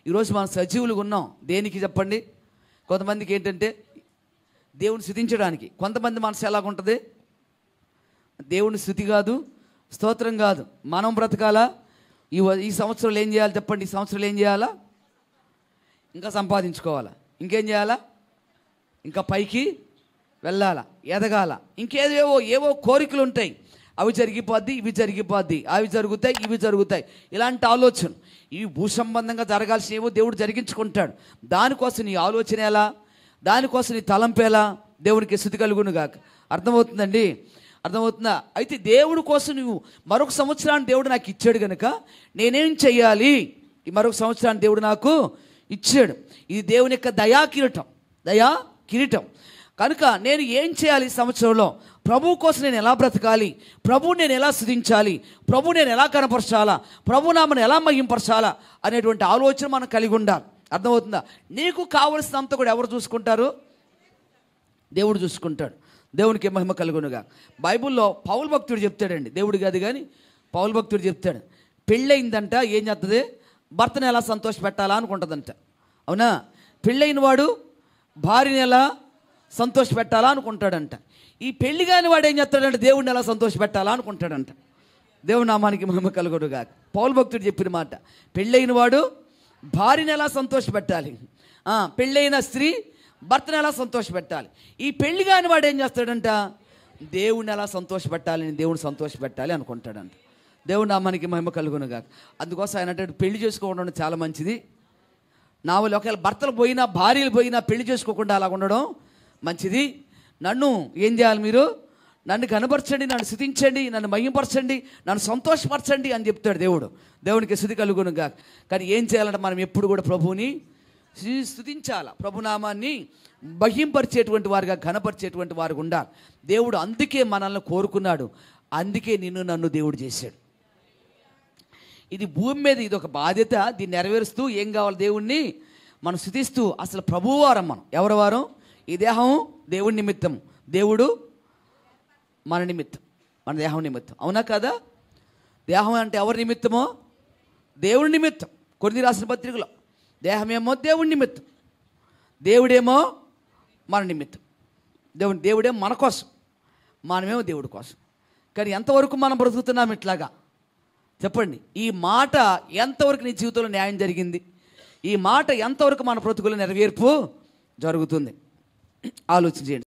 ఈరోజు మనం సజీవులుగా ఉన్నాం దేనికి చెప్పండి? కొంతమందికి ఏంటంటే దేవుని స్తుతించడానికి. కొంతమంది మనసు ఎలాగుంటుంది? దేవుని స్తుతి కాదు, స్తోత్రం కాదు, మనం బ్రతకాలా, ఈ సంవత్సరంలో ఏం చేయాలి చెప్పండి? ఈ సంవత్సరంలో ఏం చేయాలా? ఇంకా సంపాదించుకోవాలా, ఇంకేం చేయాలా, ఇంకా పైకి వెళ్ళాలా, ఎదగాల, ఏవో కోరికలు ఉంటాయి. అవి జరిగిపోద్ది, ఇవి జరిగిపోద్ది, అవి జరుగుతాయి, ఇవి జరుగుతాయి. ఇలాంటి ఆలోచన, ఇవి భూసంబంధంగా జరగాల్సినవో దేవుడు జరిగించుకుంటాడు. దానికోసం నీ ఆలోచన ఎలా, దానికోసం నీ తలంపు ఎలా? దేవునికి స్తుతి కలుగును గాక. అర్థమవుతుందండి? అర్థమవుతుందా? అయితే దేవుడి కోసం నువ్వు మరొక సంవత్సరాన్ని దేవుడు నాకు ఇచ్చాడు కనుక నేనేం చెయ్యాలి? ఈ మరొక సంవత్సరాన్ని దేవుడు నాకు ఇచ్చాడు. ఇది దేవుని యొక్క దయా కిరీటం కనుక నేను ఏం చేయాలి ఈ సంవత్సరంలో? ప్రభువు కోసం నేను ఎలా బ్రతకాలి? ప్రభువు నేను ఎలా స్తుతించాలి? ప్రభు నేను ఎలా కనపరచాలా? ప్రభు నామను ఎలా మహింపరచాలా అనేటువంటి ఆలోచన మనం కలిగి ఉండాలి. అర్థమవుతుందా? నీకు కావలసినంత కూడా ఎవరు చూసుకుంటారు? దేవుడు చూసుకుంటాడు. దేవునికి మహిమ కలుగునుగా. బైబిల్లో పౌలు భక్తుడు చెప్తాడండి, దేవుడు కాదు కానీ పౌలు భక్తుడు చెప్తాడు, పెళ్ళయిందంట ఏం చేస్తుంది? భర్తను ఎలా సంతోష పెట్టాలా అనుకుంటుందంట. అవునా? పెళ్ళైన వాడు భార్యని ఎలా సంతోష పెట్టాలా అనుకుంటాడంట. ఈ పెళ్లి కాని వాడు ఏం చేస్తాడంటే దేవుడిని ఎలా సంతోష పెట్టాలా అనుకుంటాడంట. దేవుని నామానికి మహిమ కలుగునుగా. పౌలు భక్తుడు చెప్పిన మాట, పెళ్ళైన వాడు భార్యని ఎలా సంతోష పెట్టాలి, పెళ్ళైన స్త్రీ భర్తను ఎలా సంతోష పెట్టాలి. ఈ పెళ్లి కాని వాడు ఏం చేస్తాడంట? దేవుడిని ఎలా సంతోష పెట్టాలి, దేవుని సంతోష పెట్టాలి అనుకుంటాడంట. దేవుని నామానికి మహిమ కలుగునుగా. అందుకోసం ఆయన అంటే పెళ్లి చేసుకోవడం చాలా మంచిది. నా వాళ్ళు ఒకవేళ భర్తలు పోయినా భార్యలు పోయినా పెళ్లి చేసుకోకుండా అలా ఉండడం మంచిది. నన్ను ఏం చేయాలి? మీరు నన్ను కనపరచండి, నన్ను స్తుతించండి, నన్ను మహింపరచండి, నన్ను సంతోషపరచండి అని చెప్తాడు దేవుడు. దేవునికి స్తుతి కలుగునుగా. కానీ ఏం చేయాలంటే మనం ఎప్పుడు కూడా ప్రభువుని స్తుతించాలా, ప్రభునామాన్ని మహింపరిచేటువంటి వారుగా, ఘనపరిచేటువంటి వారుగా ఉండాలి. దేవుడు అందుకే మనల్ని కోరుకున్నాడు, అందుకే నన్ను దేవుడు చేశాడు. ఇది భూమి మీద ఇది ఒక బాధ్యత. దీన్ని నెరవేరుస్తూ ఏం కావాలి? దేవుణ్ణి మనం స్తుతిస్తూ. అసలు ప్రభువారం మనం ఎవరి వారం? ఈ దేహం దేవుడి నిమిత్తం, దేవుడు మన నిమిత్తం, మన దేహం నిమిత్తం. అవునా కదా? దేహం అంటే ఎవరి నిమిత్తమో? దేవుడి నిమిత్తం. కొరింథీ రాసిన పత్రికలో దేహమేమో దేవుడి నిమిత్తం, దేవుడేమో మన నిమిత్తం. దేవుడేమో మన కోసం, మనమేమో దేవుడి కోసం. కానీ ఎంతవరకు మనం బ్రతుకుతున్నాం ఇట్లాగా చెప్పండి? ఈ మాట ఎంతవరకు నీ జీవితంలో న్యాయం జరిగింది? ఈ మాట ఎంతవరకు మన బ్రతుకుల నెరవేర్పు జరుగుతుంది? ఆలోచించండి.